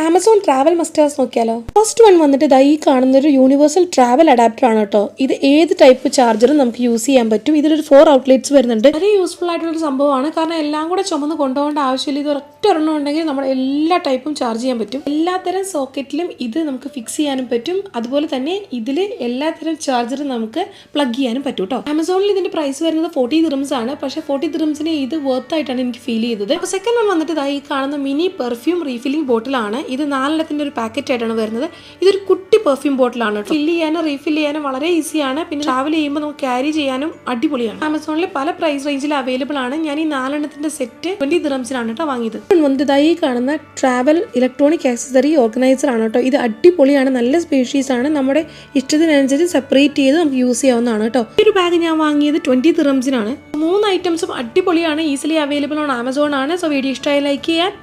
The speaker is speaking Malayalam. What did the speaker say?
ആമസോൺ ട്രാവൽ മസ്റ്റേഴ്സ് നോക്കിയാലോ. ഫസ്റ്റ് വൺ വന്നിട്ട് ഈ കാണുന്ന ഒരു യൂണിവേഴ്സൽ ട്രാവൽ അഡാപ്റ്റർ ആണ് കേട്ടോ. ഇത് ഏത് ടൈപ്പ് ചാർജറും നമുക്ക് യൂസ് ചെയ്യാൻ പറ്റും. ഇതിലൊരു 4 ഔട്ട്ലെറ്റ്സ് വരുന്നുണ്ട്. വളരെ യൂസ്ഫുൾ ആയിട്ടുള്ള സംഭവമാണ്. കാരണം എല്ലാം കൂടെ ചുമന്ന് കൊണ്ടുപോകേണ്ട ആവശ്യമില്ല. ഇത് ഒറ്റ ഒരെണ്ണം ഉണ്ടെങ്കിൽ നമ്മൾ എല്ലാ ടൈപ്പും ചാർജ് ചെയ്യാൻ പറ്റും. എല്ലാത്തരം സോക്കറ്റിലും ഇത് നമുക്ക് ഫിക്സ് ചെയ്യാനും പറ്റും. അതുപോലെ തന്നെ ഇതിൽ എല്ലാത്തരം ചാർജറും നമുക്ക് പ്ലഗ് ചെയ്യാനും പറ്റും കേട്ടോ. ആമസോണിൽ ഇതിന്റെ പ്രൈസ് വരുന്നത് 40 ദിർഹംസ് ആണ്. പക്ഷേ 40 ദിർഹംസിന് ഇത് വർത്ത് ആയിട്ടാണ് എനിക്ക് ഫീൽ ചെയ്തത്. അപ്പോൾ സെക്കൻഡ് വൺ വന്നിട്ട് ഈ കാണുന്ന മിനി പെർഫ്യൂം റീഫില്ലിംഗ് ബോട്ടിലാണ്. ഇത് 4 ഒരു പാക്കറ്റ് ആയിട്ടാണ് വരുന്നത്. ഇതൊരു കുട്ടി പെർഫ്യൂം ബോട്ടിലാണ്. ഫില്ല് ചെയ്യാനും റീഫിൽ ചെയ്യാനും വളരെ ഈസിയാണ്. പിന്നെ ട്രാവൽ ചെയ്യുമ്പോൾ നമുക്ക് ക്യാരി ചെയ്യാനും അടിപൊളിയാണ്. ആമസോണിൽ പല പ്രൈസ് റേഞ്ചിൽ അവൈലബിൾ ആണ്. ഞാൻ ഈ 4 സെറ്റ് 20 ദിർഹംസിനാണ് കേട്ടോ വാങ്ങിയത്. ഈ കാണുന്ന ട്രാവൽ ഇലക്ട്രോണിക് ആക്സസറി ഓർഗനൈസർ ആണ് കേട്ടോ. ഇത് അടിപൊളിയാണ്, നല്ല സ്പേഷ്യസ് ആണ്. നമ്മുടെ ഇഷ്ടത്തിനനുസരിച്ച് സെപ്പറേറ്റ് ചെയ്ത് നമുക്ക് യൂസ് ചെയ്യാവുന്നതാണ് കേട്ടോ. ഈ ഒരു ബാഗ് ഞാൻ വാങ്ങിയത് 20 ദിർഹംസിനാണ്. 3 ഐറ്റംസും അടിപൊളിയാണ്, ഈസിലി അവൈലബിൾ ഓൺ ആമസോൺ ആണ്. സോ വീഡിയോ ഇഷ്ടമായി ലൈക്ക് ചെയ്യാം.